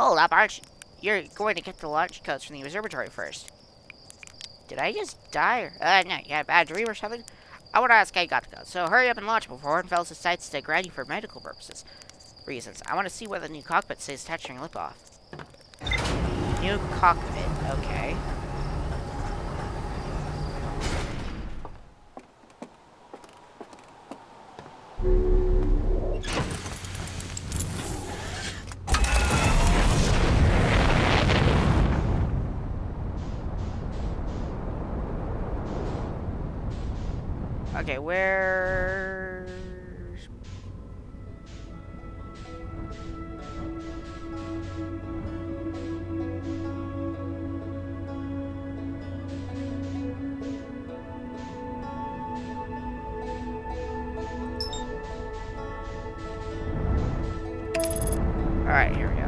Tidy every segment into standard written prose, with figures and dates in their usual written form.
Hold up, aren't you? You're going to get the launch codes from the observatory first. Did I just die? Or, no, you had a bad dream or something? I want to ask how you got the codes, so hurry up and launch before Hornfels decides to grant you for medical reasons. I want to see where the new cockpit stays touching your lip off. New cockpit, okay. Okay, where's... Alright, here we go.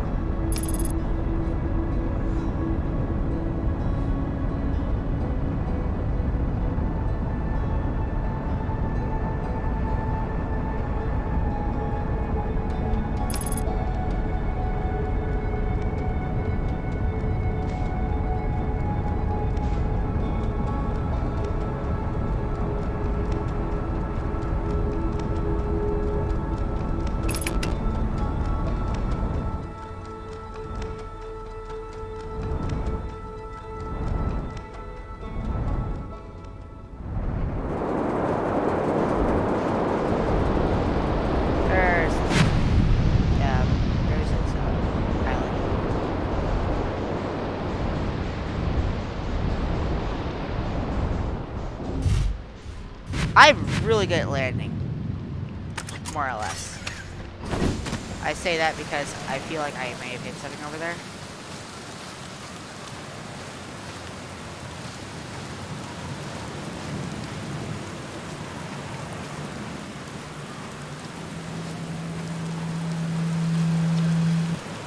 I'm really good at landing, more or less. I say that because I feel like I may have hit something over there.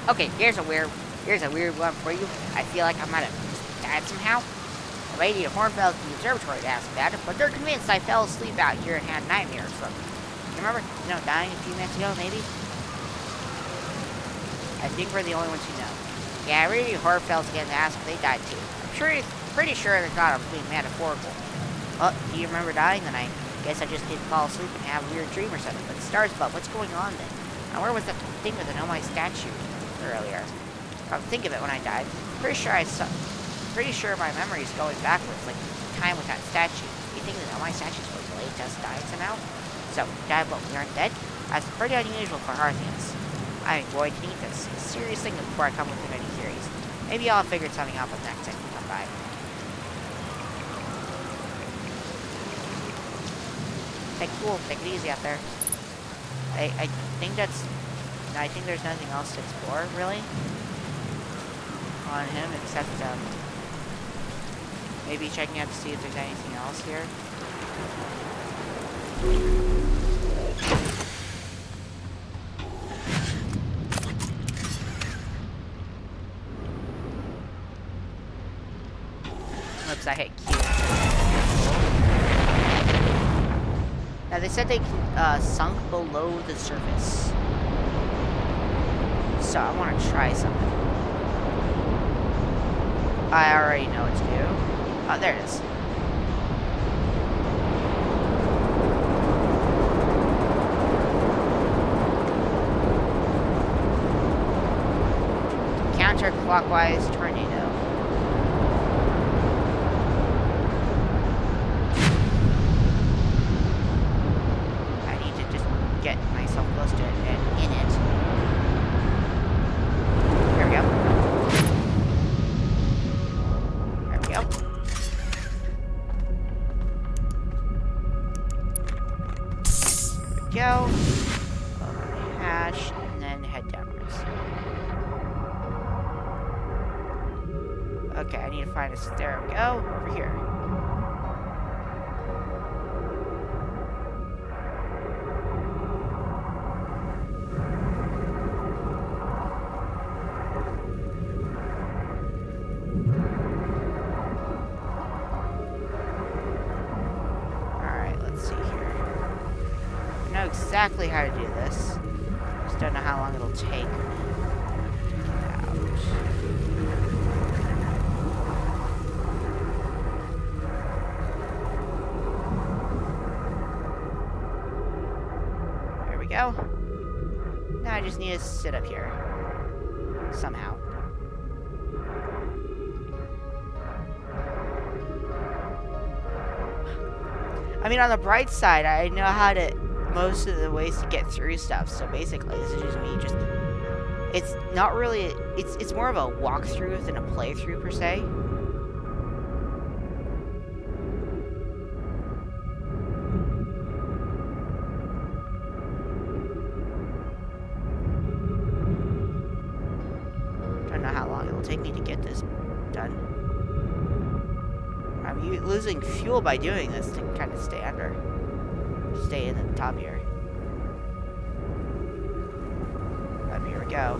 Okay, here's a weird one for you. I feel like I might have died somehow. The lady at Hornfels the observatory asked about it, but they're convinced I fell asleep out here and had nightmares from it. You remember, dying a few minutes ago, maybe? I think we're the only ones who know. Yeah, really, Hornfels again asked if they died too. Pretty sure they thought I was being metaphorical. Well, do you remember dying the night? Guess I just didn't fall asleep and have a weird dream or something. But stars above, what's going on then? Now, where was that thing with the Nomai statue earlier? I would think of it when I died. Pretty sure my memory is going backwards, like time with that statue. You think that my statues were delayed just dying somehow? So, died but we aren't dead? That's pretty unusual for Hearthians. I'm going to need this. A serious thing before I come up with any theories. Maybe I'll figure something out the next time we come by. Okay, cool. Take it easy out there. I think there's nothing else to explore, really, on him, except, maybe checking out to see if there's anything else here. Oops, I hit Q. Now, they said they sunk below the surface. So, I want to try something. I already know what to do. Oh, there it is. Counterclockwise tornado. I need to just get myself close to it and in it. There we go. There we go. Go. Hash, and then head downwards. Okay, I need to find a... There we go. Over here. Alright, let's see here. I know exactly how to do this. Just don't know how long it'll take. go. Now I just need to sit up here. Somehow. I mean, on the bright side, I know how to... most of the ways to get through stuff. So basically, this is just me just... It's not really... It's more of a walkthrough than a playthrough, per se. Don't know how long it will take me to get this done. I'm losing fuel by doing this to kind of stay under. Stay in the top here. Here we go.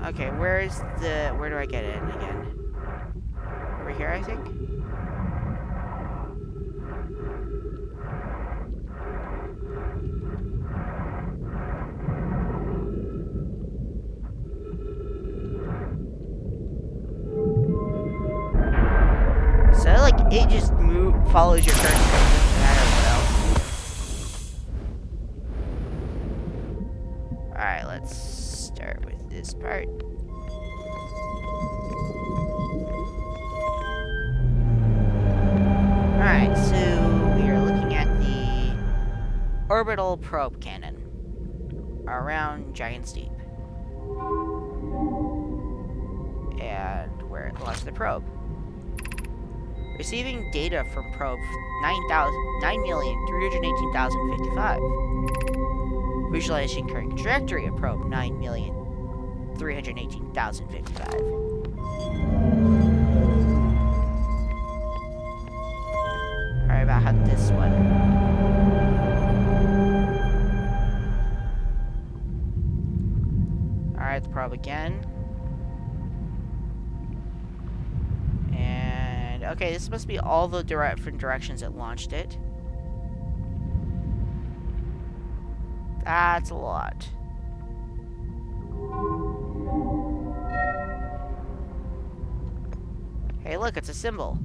Okay, where do I get in again? Over here, I think? So, like, it just follows your current position, no matter what else. Alright, let's start with this part. Alright, so we are looking at the orbital probe cannon around Giant's Deep. And where it launched the probe. Receiving data from probe 9,318,055. Visualizing current trajectory of probe 9,318,055. Alright, about how this one. Alright, the probe again. And okay, this must be all the different directions it launched it. That's a lot. Hey, look, it's a symbol.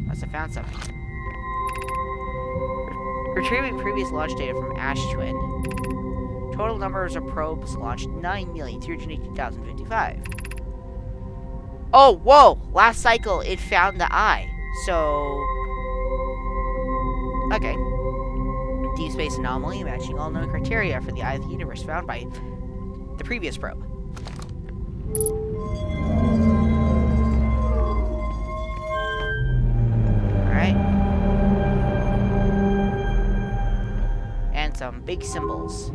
Must have found something. Retrieving previous launch data from Ash Twin. Total numbers of probes launched 9,318,055. Oh, whoa! Last cycle, it found the eye. So... okay. Deep space anomaly matching all known criteria for the eye of the universe found by the previous probe. Alright. And some big symbols.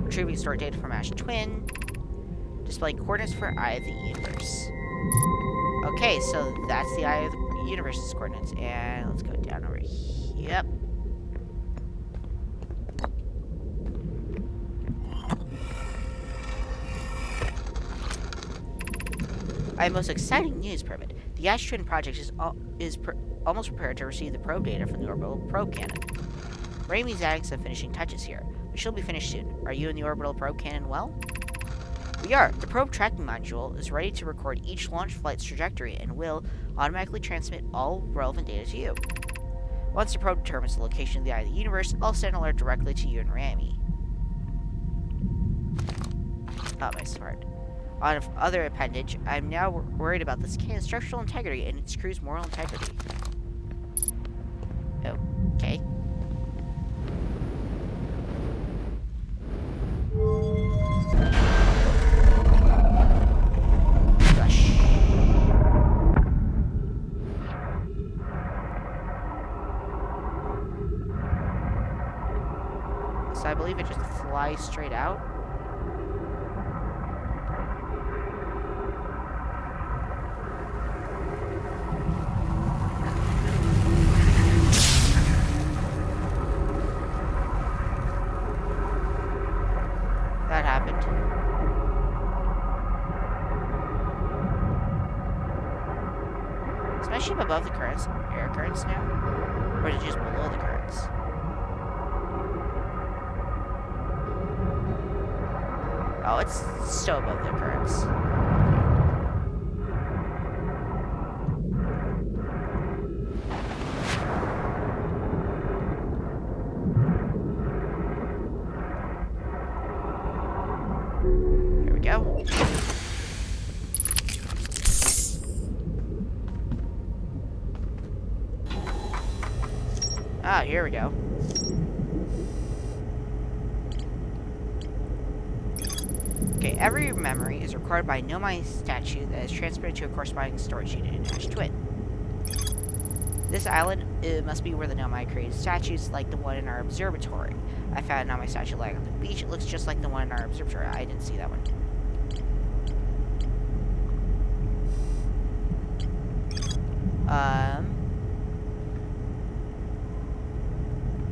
Retrieving stored data from Ash Twin. Displaying coordinates for Eye of the Universe. Okay, so that's the Eye of the Universe's coordinates. And let's go down over here. Yep. I have most exciting news, Privet. The Ash Twin project is almost prepared to receive the probe data from the orbital probe cannon. Raimi's adding some finishing touches here, but she'll be finished soon. Are you and the orbital probe cannon well? We are. The probe tracking module is ready to record each launch flight's trajectory and will automatically transmit all relevant data to you. Once the probe determines the location of the Eye of the Universe, I'll send an alert directly to you and Rami. Oh, my smart. On other appendage, I'm now worried about this cannon's structural integrity and its crew's moral integrity. Okay. Rush. So I believe it just flies straight out. my ship above the currents, air currents now? Or is it just below the currents? Oh, it's so above the currents. Here we go. Ah, here we go. Okay, every memory is recorded by a Nomai statue that is transmitted to a corresponding storage unit in Ash Twin. This island must be where the Nomai created statues like the one in our observatory. I found a Nomai statue lying on the beach. It looks just like the one in our observatory. I didn't see that one.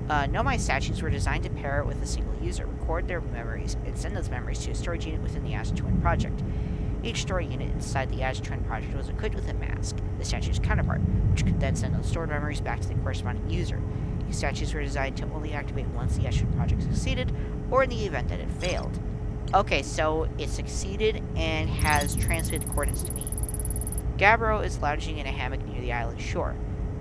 Nomai statues were designed to pair with a single user, record their memories, and send those memories to a storage unit within the Ash Twin project. Each storage unit inside the Ash Twin project was equipped with a mask, the statue's counterpart, which could then send those stored memories back to the corresponding user. These statues were designed to only activate once the Ash Twin project succeeded, or in the event that it failed. Okay, so it succeeded and has transmitted the coordinates to me. Gabbro is lounging in a hammock near the island shore.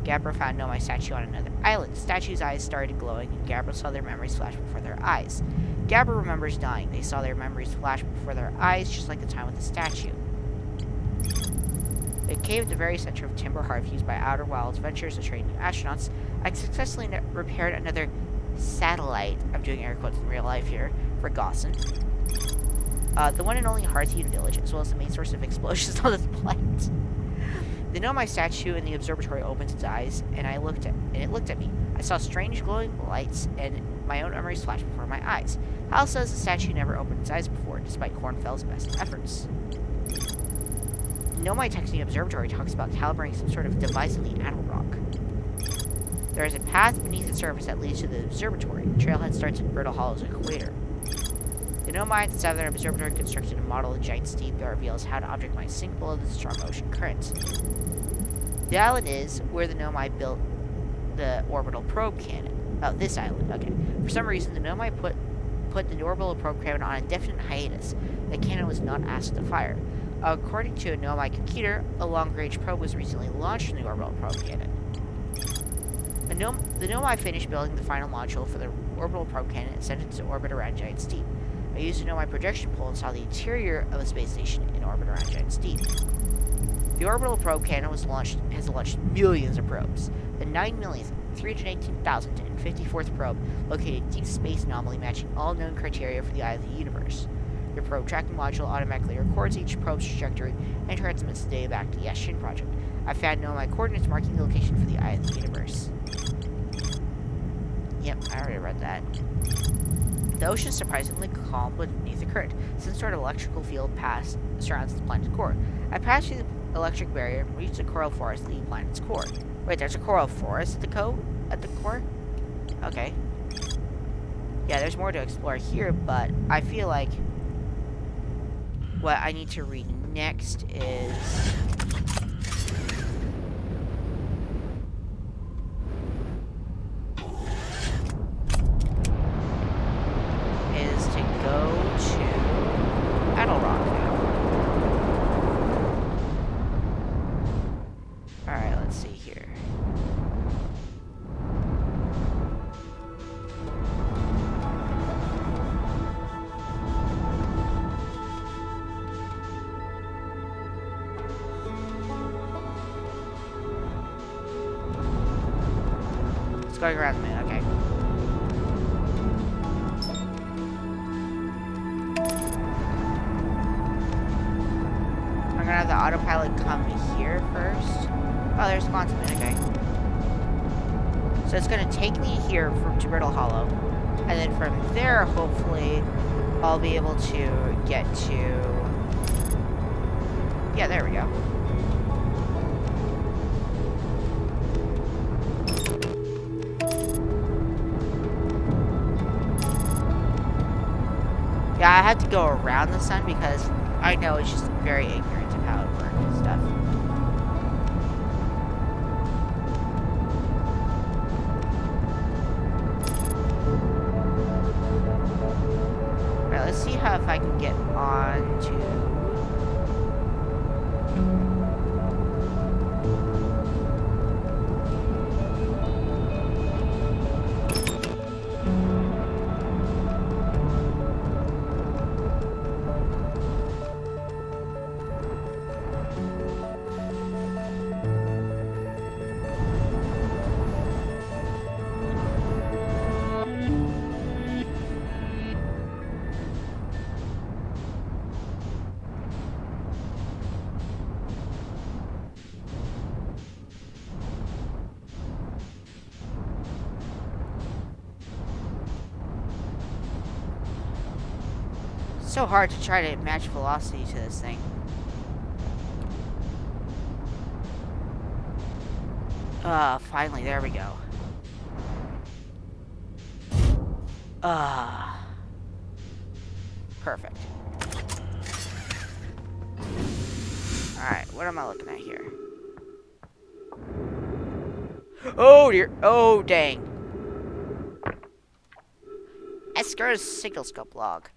Gabbro found Nomai statue on another island. The statue's eyes started glowing, and Gabbro saw their memories flash before their eyes. Gabbro remembers dying. They saw their memories flash before their eyes, just like the time with the statue. A cave at the very center of Timber Hearth, used by Outer Wilds Ventures to train new astronauts. I successfully repaired another satellite, I'm doing air quotes in real life here, for Gaussen. The one and only Hearthian village, as well as the main source of explosions on this planet. The Nomai statue in the observatory opened its eyes, and it looked at me. I saw strange glowing lights, and my own memories flashed before my eyes. Hal says the statue never opened its eyes before, despite Kornfeld's best efforts. Nomai text in the observatory talks about calibrating some sort of device in the Adelrock. There is a path beneath the surface that leads to the observatory. The trailhead starts in Brittle Hollow's equator. The Nomai at the Southern Observatory constructed a model of giant steep that reveals how the object might sink below the strong ocean currents. The island is where the Nomai built the orbital probe cannon. Oh, this island, okay. For some reason, the Nomai put the orbital probe cannon on indefinite hiatus. The cannon was not asked to fire. According to a Nomai computer, a long-range probe was recently launched from the orbital probe cannon. The Nomai finished building the final module for the orbital probe cannon and sent it to orbit around Giant Steep. I used a Nomai projection pole and saw the interior of a space station in orbit around Giant Steep. The orbital probe cannon has launched millions of probes. The 9,318,054th probe located a deep space anomaly matching all known criteria for the eye of the universe. The probe tracking module automatically records each probe's trajectory and transmits the data back to the Ash Twin project. I found Nomai coordinates marking the location for the eye of the universe. Yep, I already read that. The ocean is surprisingly calm beneath the current. Some sort of electrical field surrounds the planet's core. I passed through the electric barrier and reached the coral forest leading the planet's core. Wait, there's a coral forest at the core? Okay. Yeah, there's more to explore here, but I feel like what I need to read next is to go to Adelrock now. Alright, let's see here. It's going around the moon, okay. I'm gonna have the autopilot come here first. Oh, there's Quantum Moon, okay. So it's gonna take me here to Brittle Hollow. And then from there, hopefully, I'll be able to get to... Yeah, there we go. Yeah, I had to go around the sun because I know it's just very ignorant of how it works and stuff. if I can get on to... So hard to try to match velocity to this thing. Finally, there we go. Perfect. Alright, what am I looking at here? Oh dear, oh dang. Esker's signal scope log.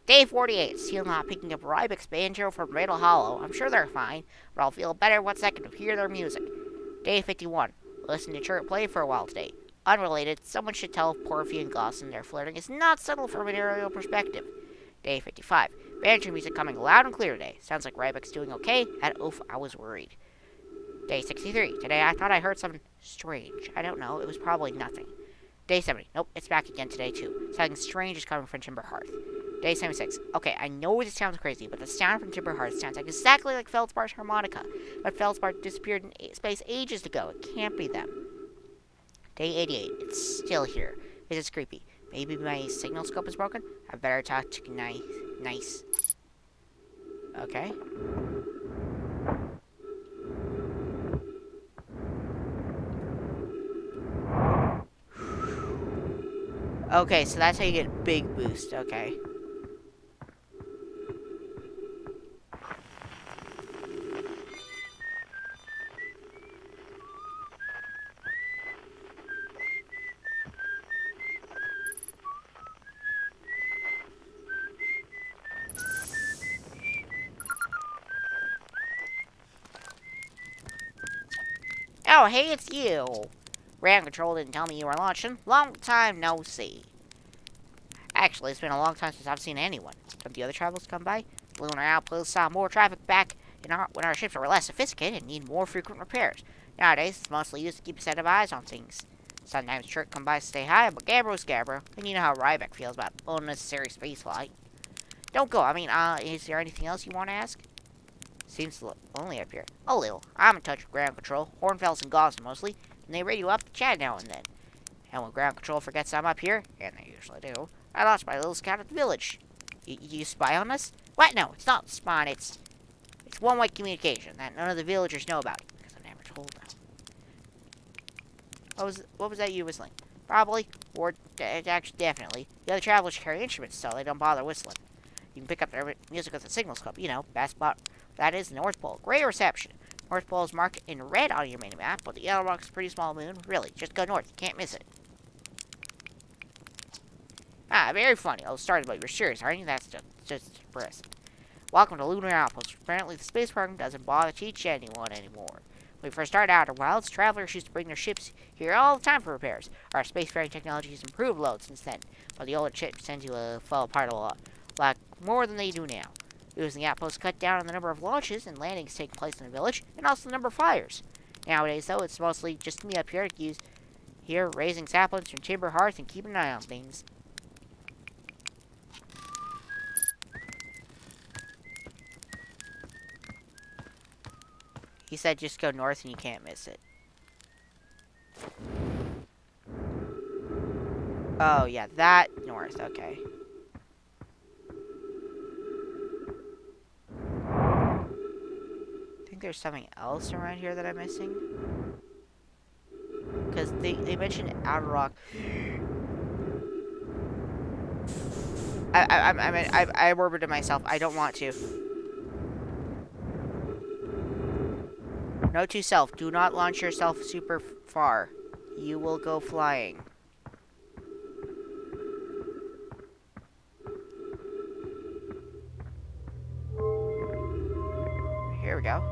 Day 48, still not picking up Rybek's banjo from Riddle Hollow. I'm sure they're fine, but I'll feel better once I can hear their music. Day 51, listen to Chirp play for a while today. Unrelated, someone should tell Porphy and Glosson their flirting is not subtle from an aerial perspective. Day 55, banjo music coming loud and clear today. Sounds like Rybek's doing okay, and oof, I was worried. Day 63, today I thought I heard something strange. I don't know, it was probably nothing. Day 70, nope, it's back again today too. Something strange is coming from Timber Hearth. Day 76. Okay, I know this sounds crazy, but the sound from Timber Hearth sounds exactly like Feldspar's harmonica. But Feldspar disappeared in space ages ago. It can't be them. Day 88. It's still here. This is creepy. Maybe my signal scope is broken? I better talk to Nice. Okay. Okay, so that's how you get big boost. Okay. Oh, hey, it's you. Ground Control didn't tell me you were launching. Long time no see. Actually, it's been a long time since I've seen anyone. Don't the other travelers come by? Lunar Outpost saw more traffic back when our ships were less sophisticated and need more frequent repairs. Nowadays, it's mostly used to keep a set of eyes on things. Sometimes Chirp come by to say hi, but Gabbro's Gabbro, and you know how Rybek feels about unnecessary spaceflight. Don't go. I mean, is there anything else you want to ask? Seems lonely up here. A little. I'm in touch with Ground Control, Hornfels and Glosson mostly, and they radio up to chat now and then. And when Ground Control forgets I'm up here, and they usually do, I lost my little scout at the village. You spy on us? What? No, it's not spying. It's one-way communication that none of the villagers know about, because I never told them. What was that you whistling? Probably, or actually definitely. The other travelers carry instruments, so they don't bother whistling. You can pick up their music with a signal scope. You know, best spot. That is the North Pole. Great reception. North Pole is marked in red on your mini map, but the yellow rock is a pretty small moon. Really, just go north. You can't miss it. Ah, very funny. I was started, but you're serious, aren't you? That's just impressive. Welcome to Lunar Outpost. Apparently, the space program doesn't bother to teach anyone anymore. When we first started Outer Wilds, travelers used to bring their ships here all the time for repairs. Our spacefaring technology has improved loads since then, but the older ships tend to fall apart a lot, like more than they do now. Using the outpost cut down on the number of launches and landings taking place in the village, and also the number of fires. Nowadays, though, it's mostly just me up here raising saplings from Timber Hearth and keeping an eye on things. He said just go north and you can't miss it. Oh, yeah, that north, okay. I think there's something else around here that I'm missing. Because they mentioned Outer Rock. I murmured to myself, I don't want to. Note to self, do not launch yourself super far. You will go flying. go.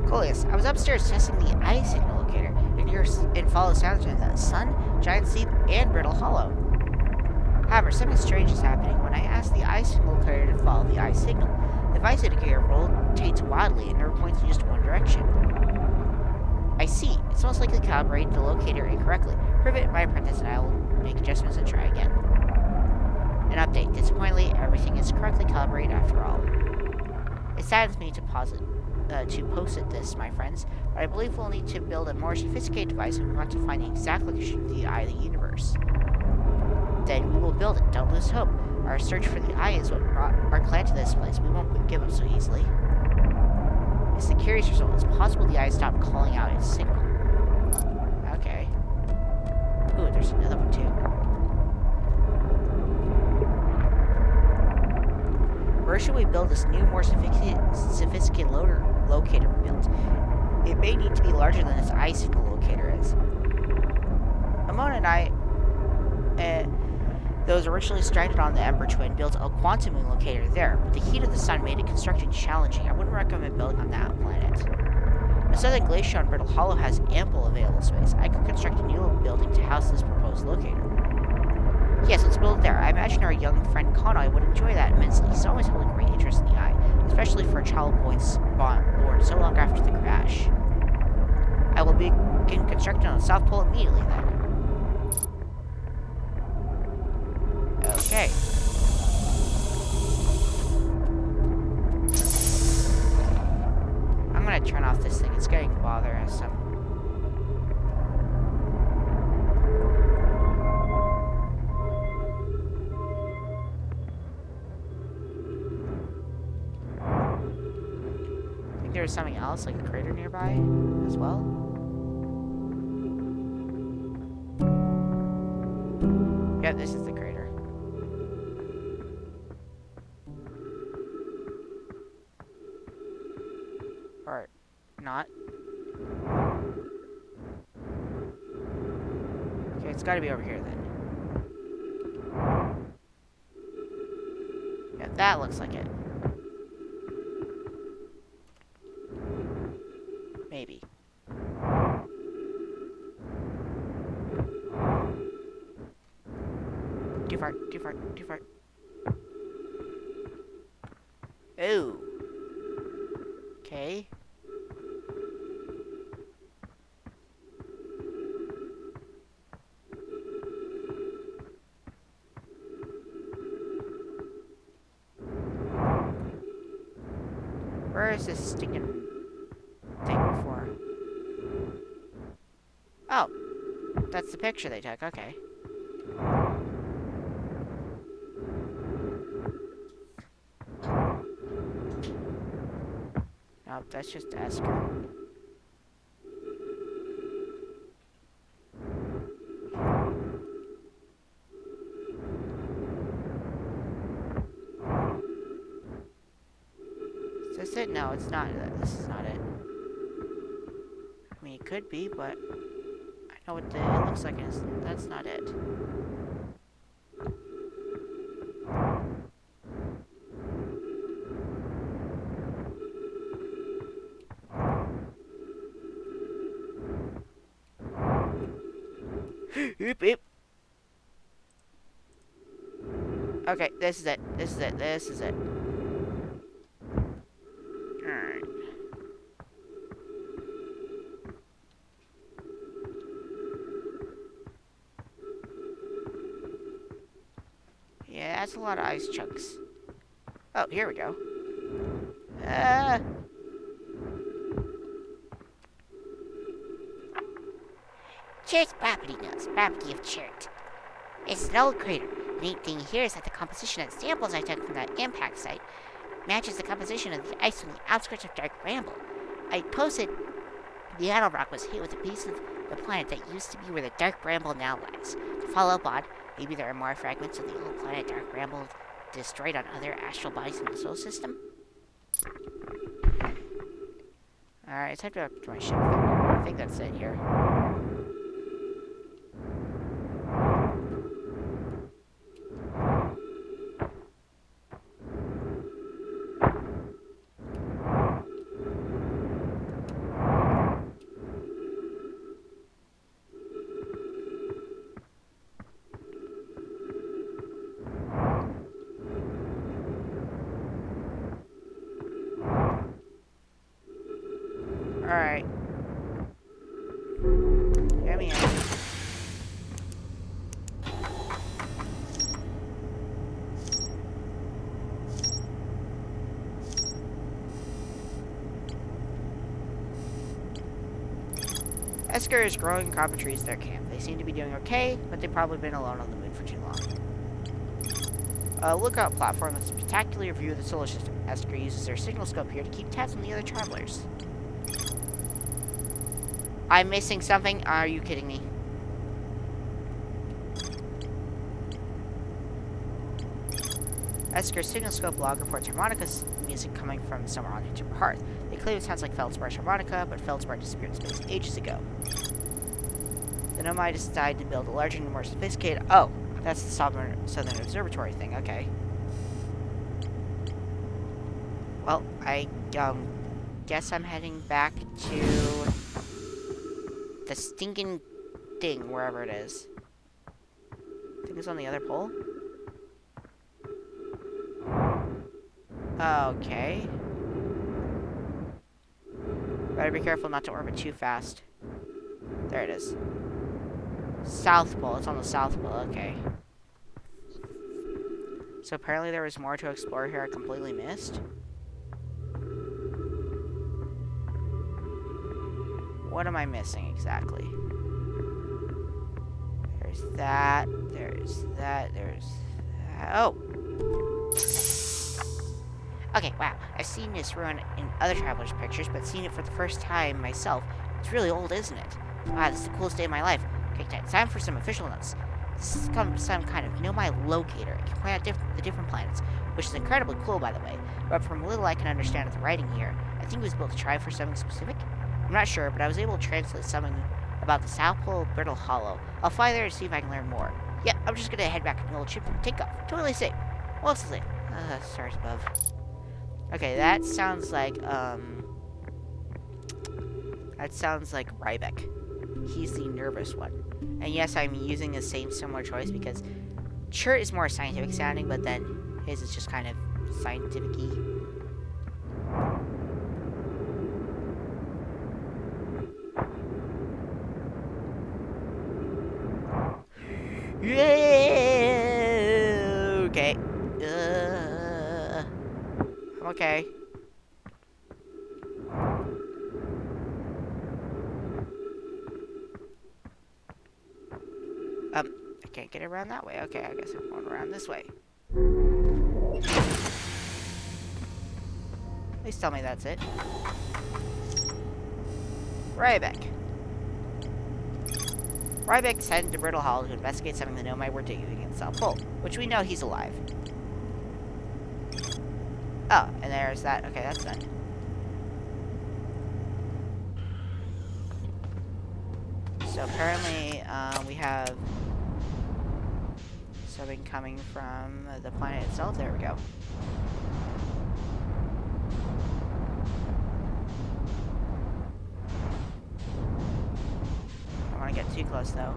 Coleus, I was upstairs testing the eye signal locator and follow sounds of the sun, giant sea, and brittle hollow. However, something strange is happening. When I ask the eye signal locator to follow the eye signal, the device indicator rotates wildly and never points in just one direction. I see. It's most likely calibrated the locator incorrectly. Prove it, my apprentice, and I will make adjustments and try again. An update. Disappointingly, everything is correctly calibrated after all. It saddens me to posit this, my friends, but I believe we'll need to build a more sophisticated device if we want to find the exact location of the eye of the universe. Then we will build it. Don't lose hope. Our search for the eye is what brought our clan to this place. We won't give up so easily. It's the curious result. It's possible the eye stopped calling out its signal. Okay. Ooh, there's another one too. Where should we build this new, more sophisticated locator built? It may need to be larger than this eye signal locator is. Amon and I, those originally stranded on the Ember Twin, built a quantum moon locator there, but the heat of the sun made it construction challenging. I wouldn't recommend building on that planet. The southern glacier on Brittle Hollow has ample available space. I could construct a new building to house this proposed locator. Yes, let's build it there. I imagine our young friend Connoy would enjoy that immensely. He's always held a great interest in the eye, especially for a child born so long after the crash. I will begin constructing on the South Pole immediately then. Okay. I'm gonna turn off this thing. It's getting bothersome. There's something else, like a crater nearby as well. Yeah, this is the crater. Or not. Okay, it's gotta be over here then. Yeah, that looks like it. Maybe. Too far, too far, too far. Ooh. Okay. Where is this stinking thing before? Oh, that's the picture they took. Okay. Nope, that's just Esker. Is this it? No, it's not. This is not it. I mean, it could be, but I know what it looks like. That's not it. Oop, oop. Okay, this is it. This is it. This is it. Alright. that's a lot of ice chunks. Oh, here we go. Uh... Chert's property notes, property of Chert. It's an old crater. The neat thing here is that the composition of the samples I took from that impact site matches the composition of the ice from the outskirts of Dark Bramble. I posted the Idle Rock was hit with a piece of the planet that used to be where the Dark Bramble now lies. To follow up on, maybe there are more fragments of the old planet Dark Bramble destroyed on other astral bodies in the solar system? Alright, it's time to go up to my ship. I think that's it here. Alright. Get me in. Esker is growing copper trees at their camp. They seem to be doing okay, but they've probably been alone on the moon for too long. A lookout platform with a spectacular view of the solar system. Esker uses their signal scope here to keep tabs on the other travelers. I'm missing something? Are you kidding me? Esker's signal scope log reports harmonicas music coming from somewhere on Jupiter Hearth. They claim it sounds like Feldspar's harmonica, but Feldspar disappeared in space ages ago. The Nomai decided to build a larger and more sophisticated... Oh, that's the Southern Observatory thing, okay. Well, I guess I'm heading back to the stinking thing, wherever it is. I think it's on the other pole. Okay. Better be careful not to orbit too fast. There it is. South Pole. It's on the South Pole. Okay. So apparently there was more to explore here I completely missed. What am I missing exactly? There's that. There's that. There's that. Oh! Okay, wow. I've seen this ruin in other travelers' pictures, but seeing it for the first time myself, it's really old, isn't it? Wow, this is the coolest day of my life. Okay, time for some official notes. This is some kind of Nomai locator. It can point out the different planets, which is incredibly cool, by the way. But from little I can understand of the writing here, I think it was built to try for something specific. I'm not sure, but I was able to translate something about the South Pole Brittle Hollow. I'll fly there to see if I can learn more. Yeah, I'm just gonna head back to the old ship and take off. Totally safe. Well, it's safe. Stars above. Okay, that sounds like, Rybeck. He's the nervous one. And yes, I'm using the same similar choice because Chert is more scientific sounding, but then his is just kind of scientific-y. Yeah. Okay. I'm okay. I can't get around that way. Okay, I guess I'm going around this way. Please tell me that's it. Rybeck. Rybeck's heading to Brittle Hollow to investigate something the Nomai were digging in South Pole, which we know he's alive. Oh, and there's that. Okay, that's done. So apparently, we have something coming from the planet itself. There we go. I don't want to get too close, though.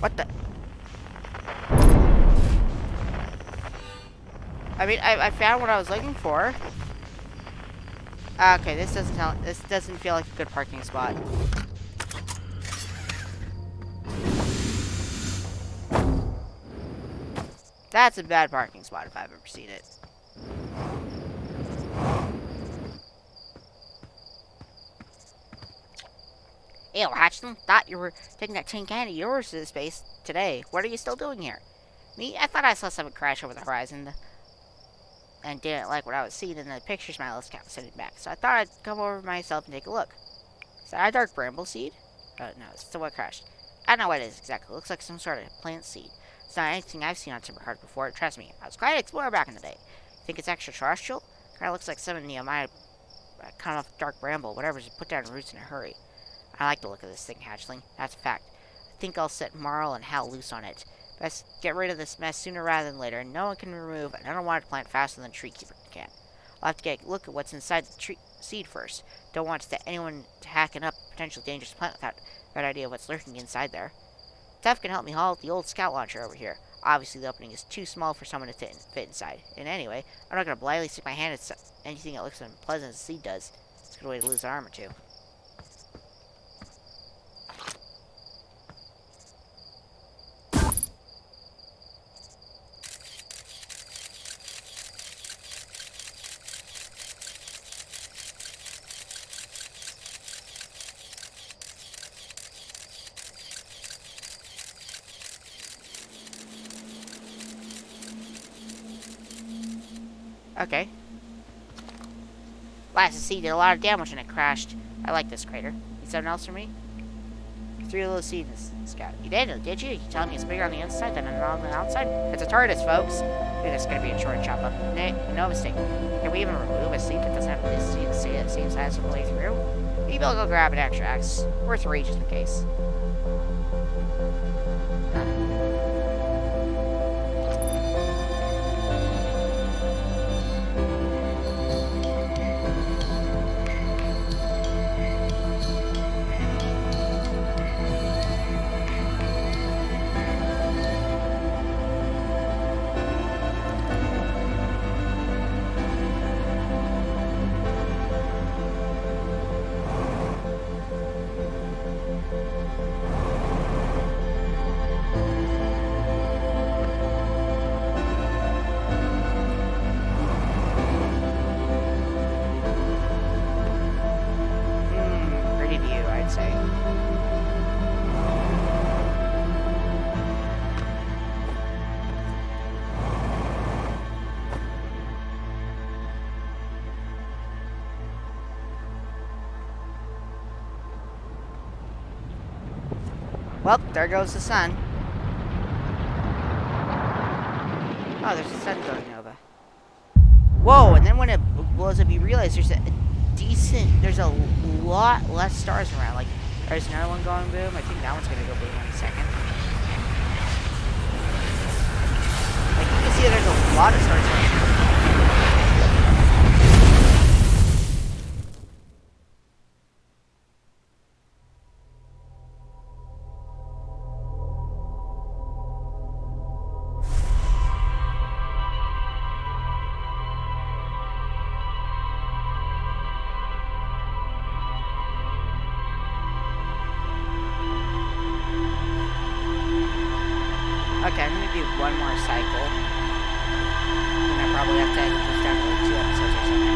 What the? I mean, I found what I was looking for. Okay, this doesn't feel like a good parking spot. That's a bad parking spot if I've ever seen it. Ew, Hatchling, thought you were taking that tin can of yours to space today. What are you still doing here? Me? I thought I saw something crash over the horizon and didn't like what I was seeing in the pictures my list kept sending back, so I thought I'd come over myself and take a look. Is that a dark bramble seed? No, it's the what crashed. I don't know what it is exactly. It looks like some sort of plant seed. It's not anything I've seen on Timberheart before, trust me. I was quite an explorer back in the day. Think it's extraterrestrial? Kinda looks like some Nehemiah kind of dark bramble, whatever's put down roots in a hurry. I like the look of this thing, Hatchling. That's a fact. I think I'll set Marl and Hal loose on it. Best get rid of this mess sooner rather than later. No one can remove an unwanted plant faster than a tree keeper can. I'll have to get a look at what's inside the seed first. Don't want anyone to hacking up a potentially dangerous plant without a good idea of what's lurking inside there. Tuff can help me haul the old scout launcher over here. Obviously, the opening is too small for someone to fit inside. And anyway, I'm not going to blindly stick my hand at anything that looks unpleasant as the seed does. It's a good way to lose an arm or two. Okay. Last to see did a lot of damage when it crashed. I like this crater. Need something else for me? Threw a little seed in the scout. You did you? You telling me it's bigger on the inside than on the outside? It's a TARDIS, folks. Dude, it's gonna be a short chop up. No mistake. Can we even remove a seed that doesn't have this seed the same size all the way through? Maybe I'll go grab an extra axe. Or 3 just in case. Well, there goes the sun. Oh, there's a sun going over. Whoa, and then when it blows up, you realize there's there's a lot less stars around. Like, there's another one going boom. I think that one's gonna go boom in a second. Like, you can see there's a lot of stars around. Okay, I'm gonna do one more cycle. And I probably have to edit this down to like 2 episodes or something.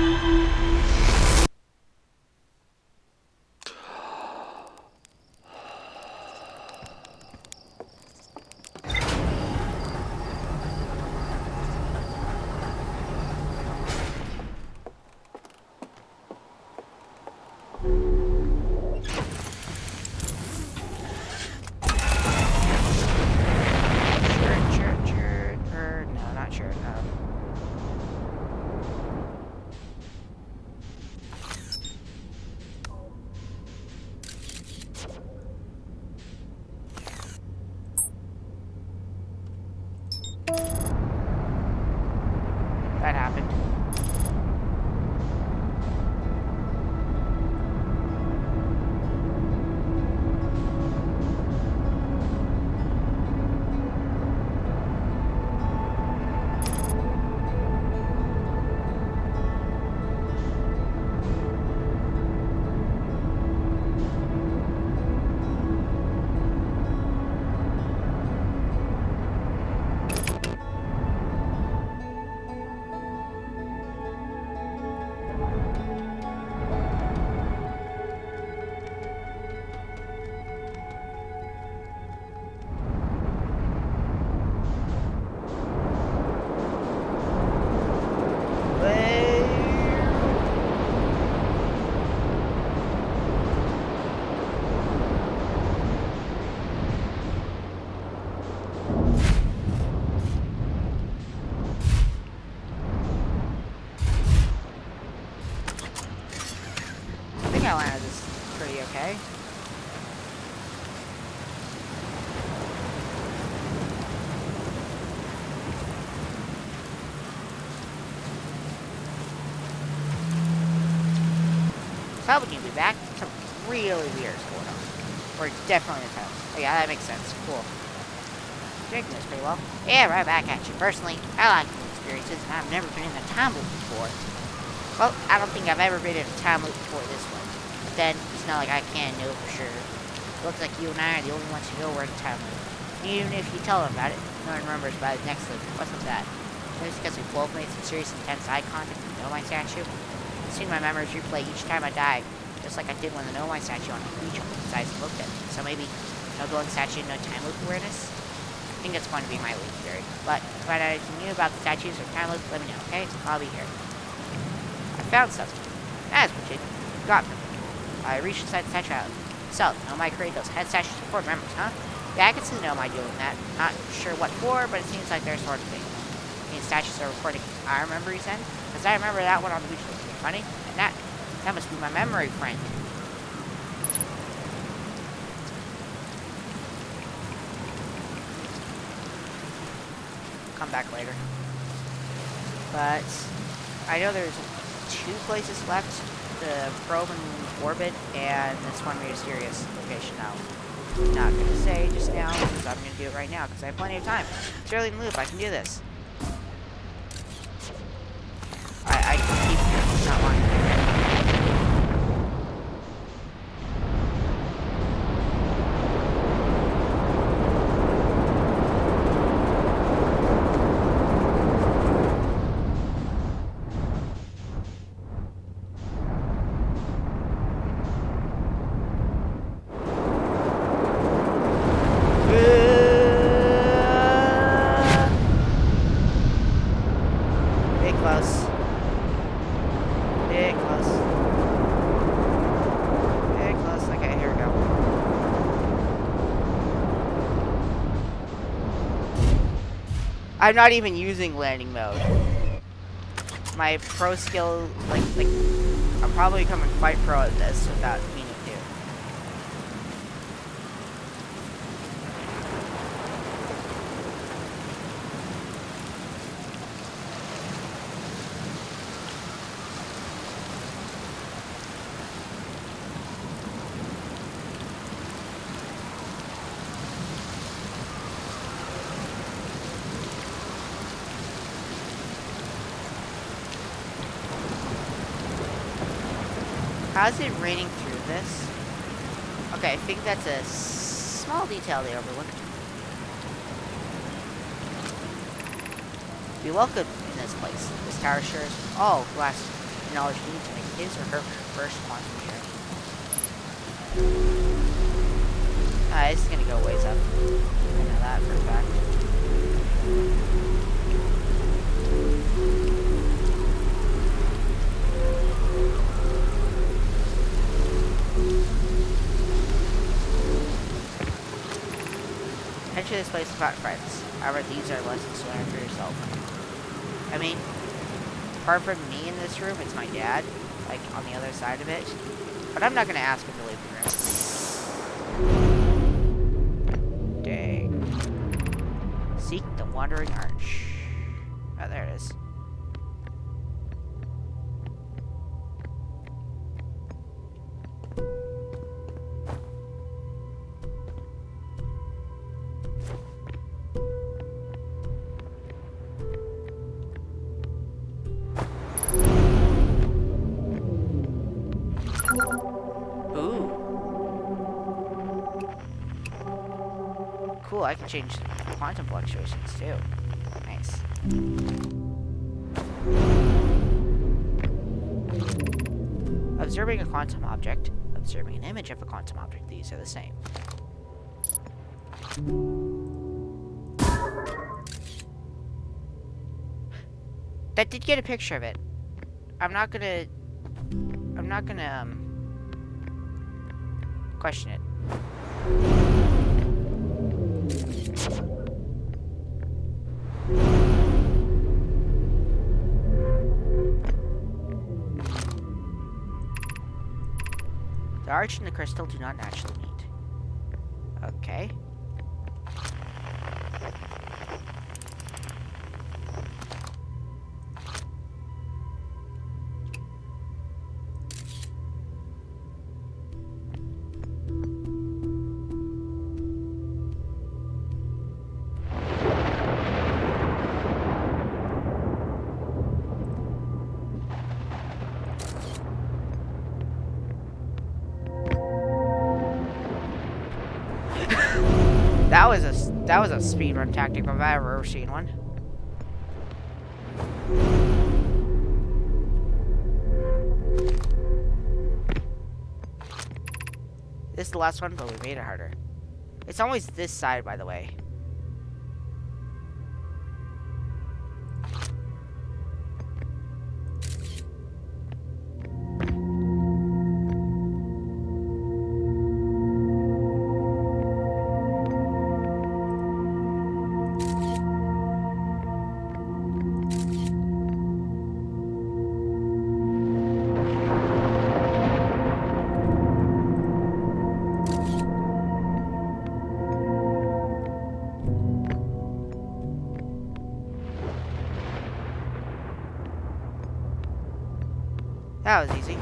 That happened. okay? Probably can be back. Something really weird is going on. Or definitely the house. Oh yeah, that makes sense. Cool. Drinking this pretty well. Yeah, right back at you. Personally, I like new experiences, and I've never been in a time loop before. Well, I don't think I've ever been in a time loop before this one. But then, it's not like I can know for sure. It looks like you and I are the only ones who know we're in a time loop. Even if you tell them about it, no one remembers by the next loop. What's with that? Maybe it's because we both made some serious intense eye contact with the Nomai statue. I've seen my memories replay each time I die, just like I did when the Nomai statue on the beach opened its eyes and looked at me. So maybe no glowing statue, no time loop awareness? I think that's going to be my lead theory. But if you find out anything new about the statues or time loops, let me know, okay? I'll be here. I found something. That is legit. Got me. I reached inside the statue island. So, Nomai created those head statues for memories, huh? Yeah, I can see the Nomai doing that. Not sure what for, but it seems like their sort of thing. These statues are recording our memories then? Because I remember that one on the beach looked pretty funny. And that must be my memory friend. Come back later. But I know there's 2 places left to probe in orbit, and this one mysterious location now. I'm not gonna say just now, because I'm gonna do it right now, because I have plenty of time. It's early in the loop, I can do this. I can keep it, not long. I'm not even using landing mode. My pro skill, like I'm probably becoming quite pro at this without meaning to. How's it raining through this? Okay, I think that's a small detail they overlooked. Be welcome in this place. This tower shares all glass knowledge needed to make his or her first quantum share. This is gonna go ways up. I know that for a fact. Enter this place without friends. However, these are lessons to learn for yourself. I mean, apart from me in this room, it's my dad, like, on the other side of it. But I'm not gonna ask him to leave the room. Dang. Seek the Wandering Arch. Oh, there it is. Cool, I can change quantum fluctuations too. Nice. Observing a quantum object, observing an image of a quantum object, these are the same. That did get a picture of it. I'm not gonna question it. arch and the crystal do not naturally meet. Okay. That was a speedrun tactic if I've ever seen one. This is the last one, but we made it harder. It's always this side, by the way. That was easy.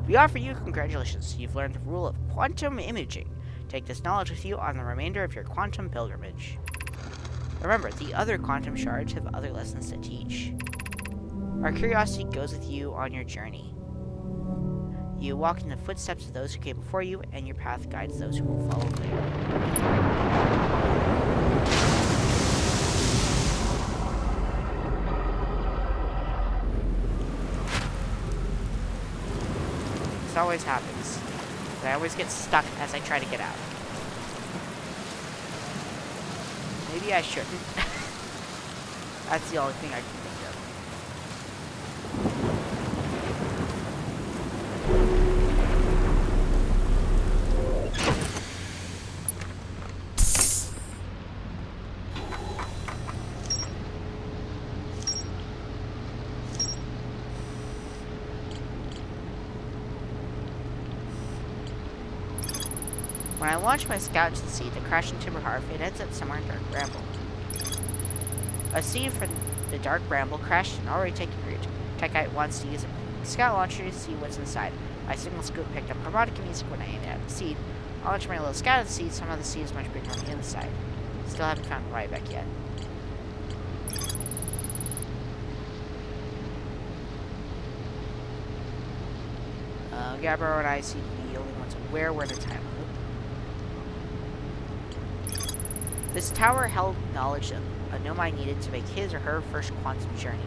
We offer you congratulations. You've learned the rule of quantum imaging. Take this knowledge with you on the remainder of your quantum pilgrimage. Remember, the other quantum shards have other lessons to teach. Our curiosity goes with you on your journey. You walk in the footsteps of those who came before you, and your path guides those who will follow later. This always happens. I always get stuck as I try to get out. Maybe I shouldn't. That's the only thing I can think of. When I launch my scout to the sea to crash into Timber Harp, it ends up somewhere in Dark Bramble. A seed from the Dark Bramble crashed and already taken root. Techite wants to use a scout launcher to see what's inside. My signal scope picked up harmonica music when I aimed at the seed. I launched my little scout at the seed, somehow the seed is much bigger on the inside. Still haven't found Ryback yet. Gabbro and I seem to be the only ones aware we're in a time loop. This tower held knowledge a Nomai needed to make his or her first quantum journey.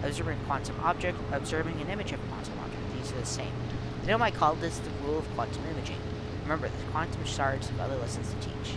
Observing a quantum object, observing an image of a quantum object. These are the same. The Nomai called this the rule of quantum imaging. Remember, the quantum shards have other lessons to teach.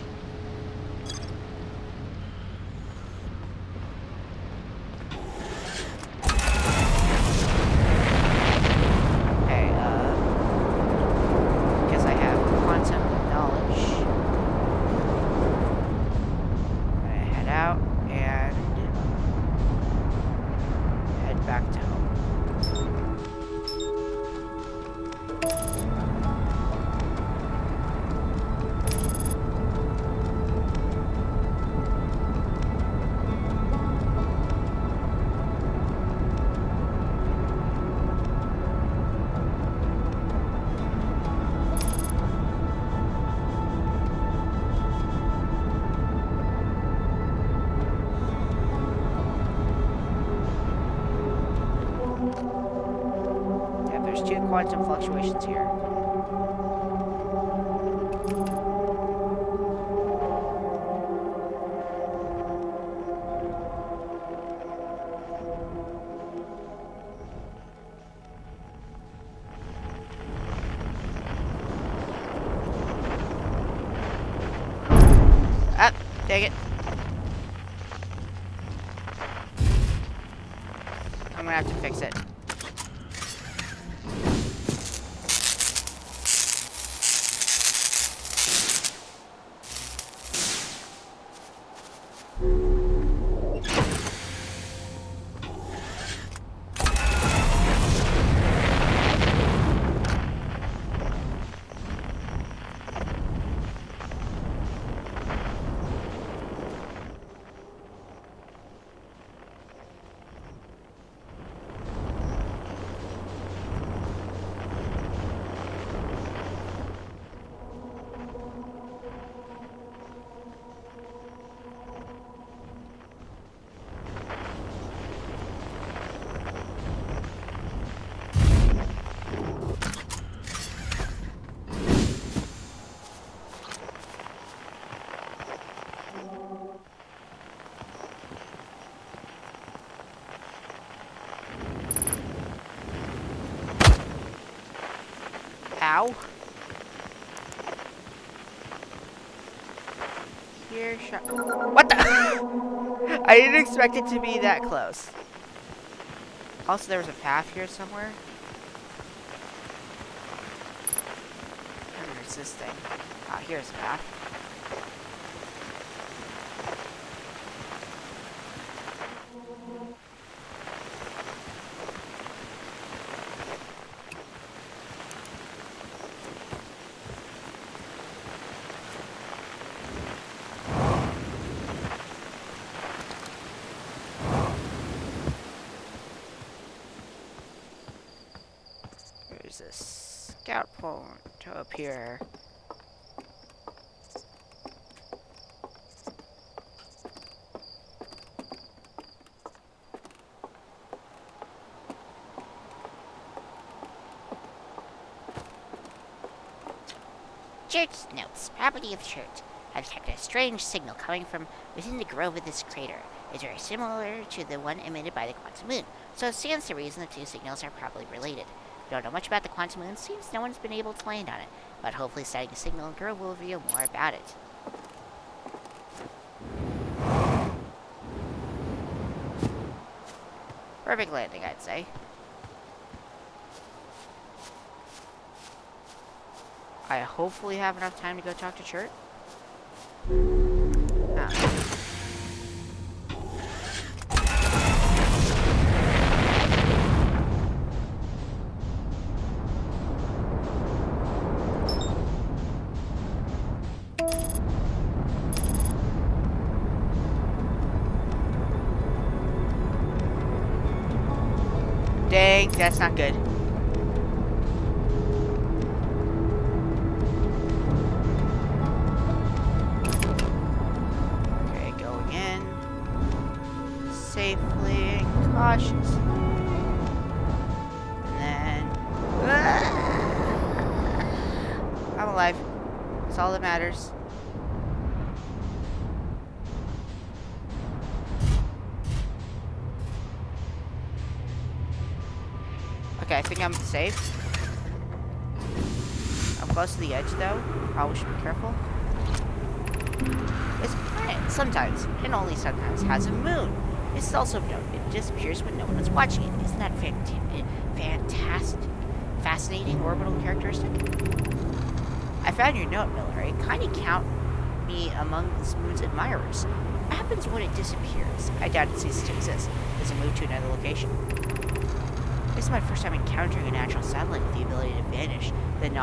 Quantum fluctuations here. Ah, dang it. I'm gonna have to fix it. Ow. Here, what the? I didn't expect it to be that close. Also, there was a path here somewhere. Where's this thing? Ah, here's a path. There's this scout point up here. Church notes. Property of the church. I detected a strange signal coming from within the grove of this crater. It's very similar to the one emitted by the quantum moon, so it stands to reason the two signals are probably related. Don't know much about the quantum moon, seems no one's been able to land on it, but hopefully studying the signal in grove will reveal more about it. Perfect landing, I'd say. I hopefully have enough time to go talk to Chert. Dang, that's not good. Okay, going in safely and cautiously. And then I'm alive. That's all that matters. Okay, I think I'm safe. I'm close to the edge, though. Probably should be careful. This planet sometimes, and only sometimes, has a moon. It's also known it disappears when no one is watching it. Isn't that fantastic? Fascinating orbital characteristic? I found your note, Miller. It kind of count me among this moon's admirers. What happens when it disappears? I doubt it ceases to exist. Does it move to another location? This is my first time encountering a natural satellite with the ability to vanish when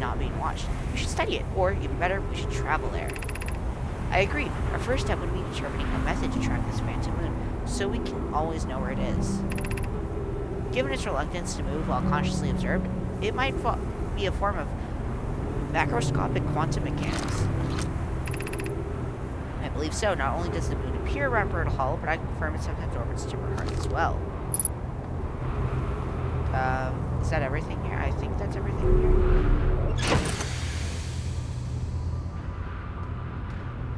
not being watched. We should study it, or even better, we should travel there. I agree. Our first step would be determining a method to track this phantom moon, so we can always know where it is. Given its reluctance to move while consciously observed, it might be a form of macroscopic quantum mechanics. I believe so. Not only does the moon appear around Brittle Hollow, but I can confirm it sometimes orbits Timberhearth as well. Is that everything here? I think that's everything here.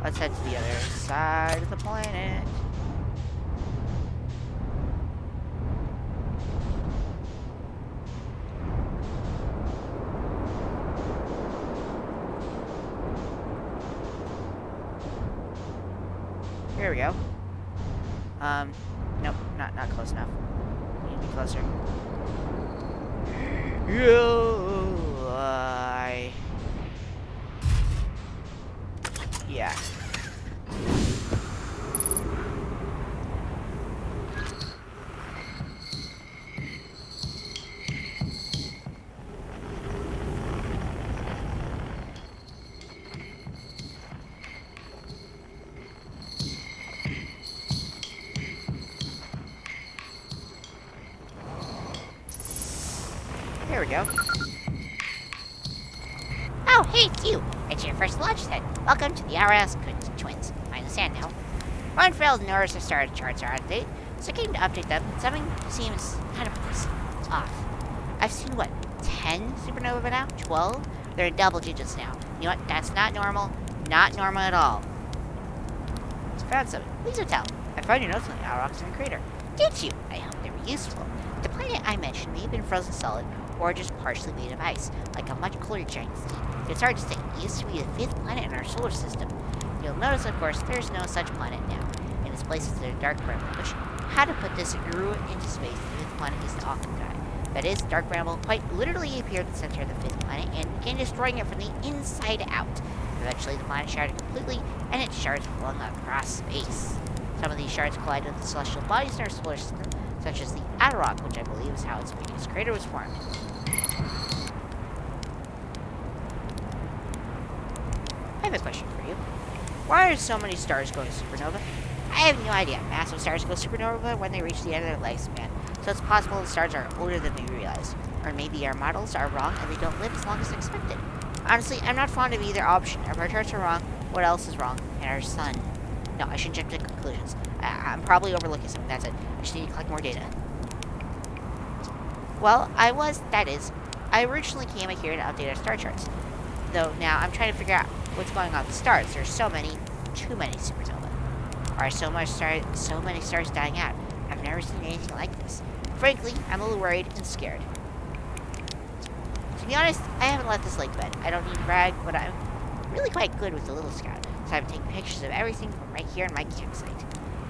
Let's head to the other side of the planet. Here we go. Nope, not close enough. Need to be closer. Yeah. There we go. Oh, hey, it's you. It's your first launch then. Welcome to the RS Twins. I understand now. Reinfeld and Norris have started charts are out of date, so I came to update them. Something seems kind of off. I've seen, what, 10 supernova by now? 12? They're in double digits now. You know what? That's not normal. Not normal at all. I found something. Please do tell. I found your notes on the Outer Oxygen crater. Did you? I hope they were useful. The planet I mentioned may have been frozen solid or just partially made of ice, like a much colder giant sea. It's hard to say. It used to be the 5th planet in our solar system. You'll notice, of course, there's no such planet now. In its place is the dark bramble, which, how to put this, grew into space. The 5th planet is the Octoguy. That is, dark bramble quite literally appeared at the center of the 5th planet and began destroying it from the inside out. Eventually, the planet shattered completely, and its shards flung across space. Some of these shards collided with the celestial bodies in our solar system, such as the Adarok, which I believe is how its biggest crater was formed. I have a question for you. Why are so many stars going supernova? I have no idea. Massive stars go supernova when they reach the end of their lifespan, so it's possible the stars are older than we realize. Or maybe our models are wrong and they don't live as long as expected. Honestly, I'm not fond of either option. If our charts are wrong, what else is wrong? And our sun. No, I shouldn't jump to conclusions. I'm probably overlooking something, that's it. I just need to collect more data. Well, I originally came here to update our star charts. Though now I'm trying to figure out what's going on with stars. There's so many, too many supernova. Are so many stars dying out. I've never seen anything like this. Frankly, I'm a little worried and scared. To be honest, I haven't left this lake bed. I don't need to brag, but I'm really quite good with the Little Scout, so I've taken pictures of everything from right here in my campsite.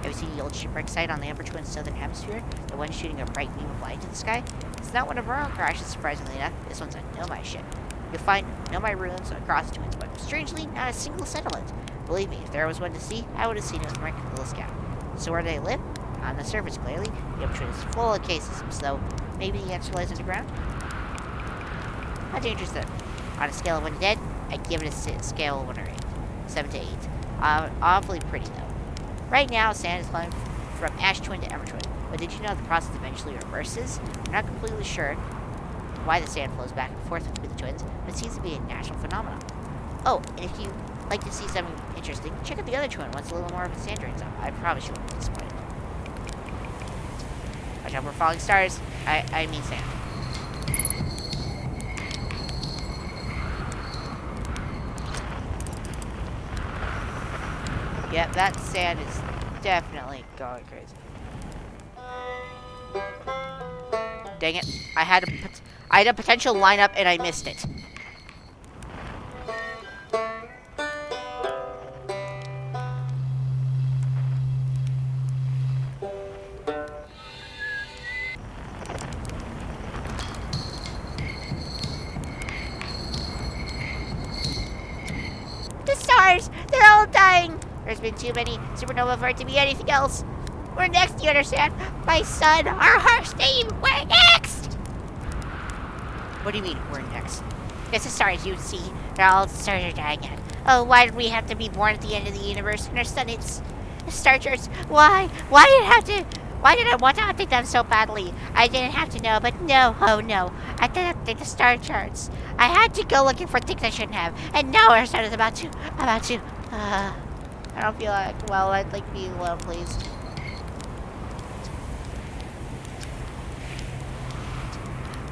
Have you seen the old shipwreck site on the Amber Twin Southern Hemisphere? The one shooting a bright beam of light into the sky? It's not one of our own crashes, surprisingly enough. This one's a Nomai ship. You'll find Nomai ruins across the Twins, but strangely, not a single settlement. Believe me, if there was one to see, I would have seen it with my Little Scout. So where do they live? On the surface, clearly. The Amber Twin is full of cave systems, though maybe the answer lies underground? How dangerous is that? On a scale of 1 to 10, I'd give it a scale of 1 or 8. 7 to 8. Awfully pretty, though. Right now, sand is flowing from Ash Twin to Ember Twin, but did you know the process eventually reverses? I'm not completely sure why the sand flows back and forth between the twins, but it seems to be a natural phenomenon. Oh, and if you like to see something interesting, check out the other twin once a little more of the sand drains up. I promise you won't be disappointed. Watch out for falling stars. I mean sand. Yep, that sand is definitely going crazy. Dang it. I had a potential lineup and I missed it. The stars! They're all dying! There's been too many supernova for it to be anything else. We're next, you understand? My son, our harsh name, we're next! What do you mean, we're next? It's the stars you see. They're all stars are dying out. Oh, why did we have to be born at the end of the universe? And our son, it's star charts. Why? Why did I want to update them so badly? I didn't have to know, but no, oh no. I didn't update the star charts. I had to go looking for things I shouldn't have. And now our son is about to. I don't feel like, well, I'd like to be alone, please.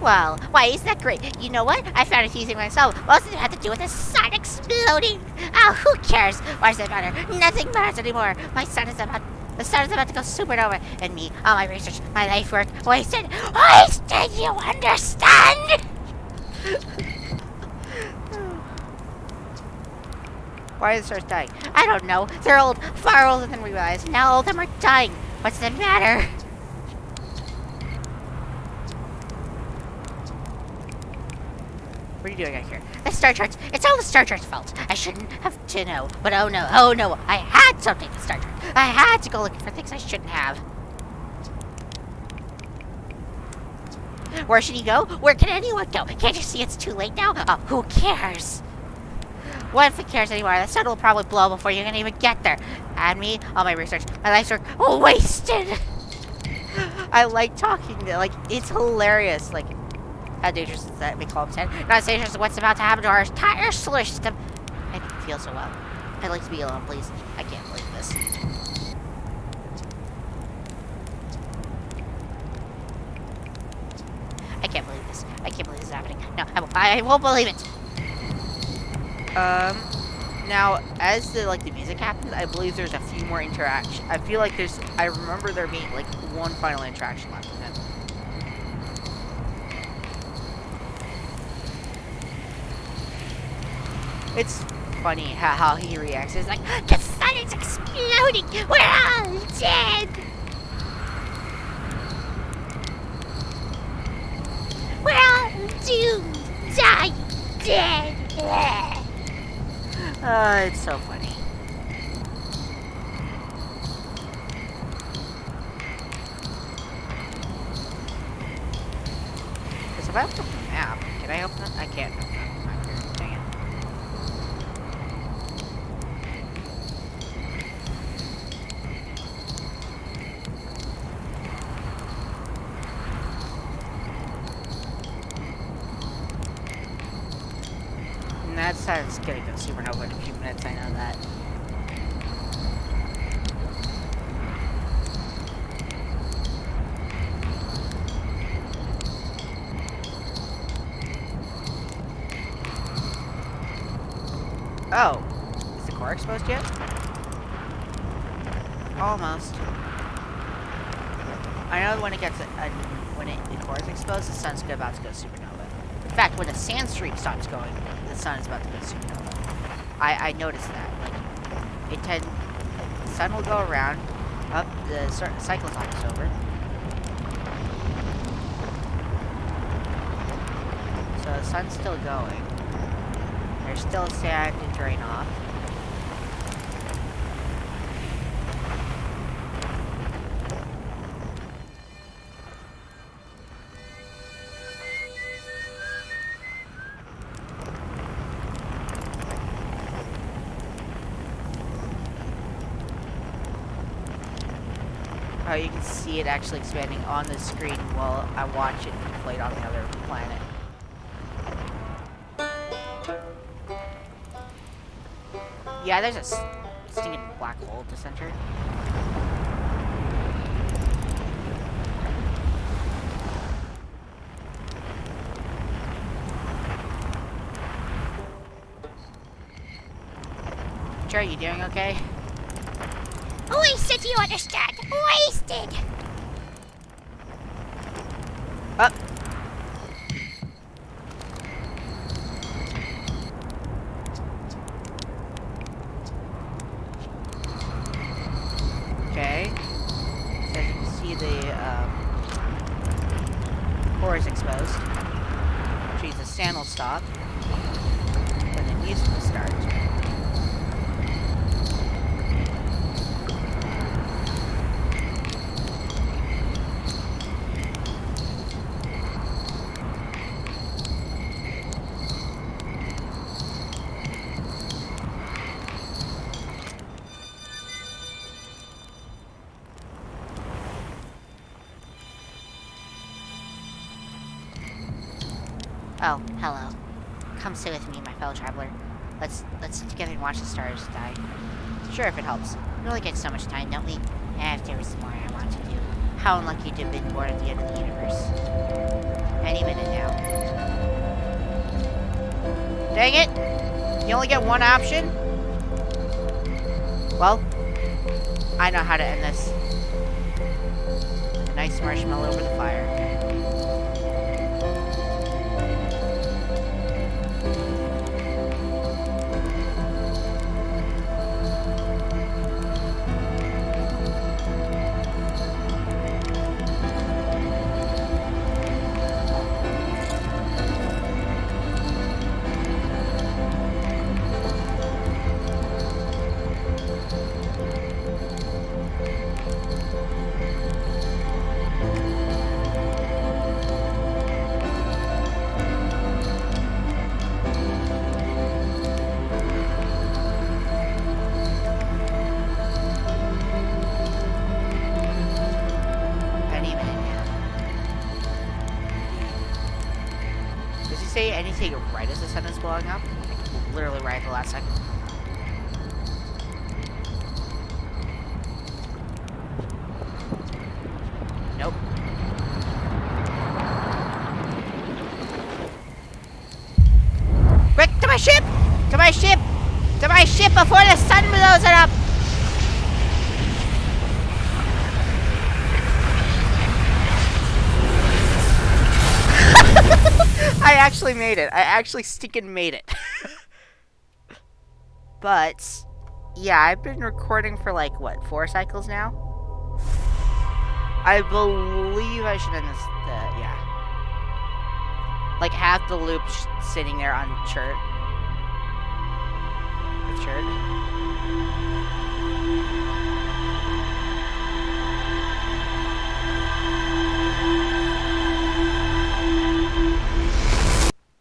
Well, why, isn't that great? You know what? I found a few things myself. Most of it had to do with the sun exploding. Oh, who cares? Why does it matter? Nothing matters anymore. The sun is about to go supernova. And me, all my research, my life work, wasted. Wasted, you understand? Why are the stars dying? I don't know. They're old, far older than we realize. Now all of them are dying. What's the matter? What are you doing out here? The star charts. It's all the star charts' fault. I shouldn't have to know. But oh no. I had to update the star chart. I had to go looking for things I shouldn't have. Where should he go? Where can anyone go? Can't you see it's too late now? Oh, who cares? What if it cares anymore? The sun will probably blow before you can even get there. And me, all my research, my life's work, wasted. I like talking to, like, it's hilarious. Like, how dangerous is that? We call him 10. Not as dangerous as what's about to happen to our entire solar system. I feel so well. I'd like to be alone, please. I can't believe this. I can't believe this. I can't believe this is happening. No, I won't believe it. Now, as the music happens, I believe there's a few more interactions. I feel like I remember there being, like, one final interaction left with him. It's funny how he reacts. It's like, The sun is exploding! We're all dead! We're all doomed! Die dead! it's so funny. Because if I open up the map, can I open it? I can't open up the map here. Dang it. And that's how it's gonna go supernova in a few minutes, I know that. Oh, is the core exposed yet? Almost. I know when it gets when the core is exposed, the sun's about to go supernova. In fact, when the sand stream starts going, the sun is about to go supernova. I noticed that. Like, the sun will go around, up the cycle clock is over. So the sun's still going. There's still sand to drain off. Oh, you can see it actually expanding on the screen while I watch it inflate on the other planet. Yeah, there's a stinking black hole at the center. Joe, you doing okay? Wasted, you understand? Wasted! Up. Okay. So you can see the core is exposed. Which means the sand will stop. Then the music will start. Oh, hello. Come sit with me, my fellow traveler. Let's sit together and watch the stars die. Sure, if it helps. We only get so much time, don't we? And if there was more I want to do. How unlucky to have been born at the end of the universe. Any minute now. Dang it! You only get one option? Well, I know how to end this. A nice marshmallow over the fire. Say anything right as the sun is blowing up? Like, literally right at the last second. Nope. Quick, to my ship! To my ship! To my ship before the sun blows it up! I actually made it. I actually stinking made it. But yeah, I've been recording for like what, 4 cycles now? I believe I should end this. Yeah, like half the loop sitting there on chert. With chert.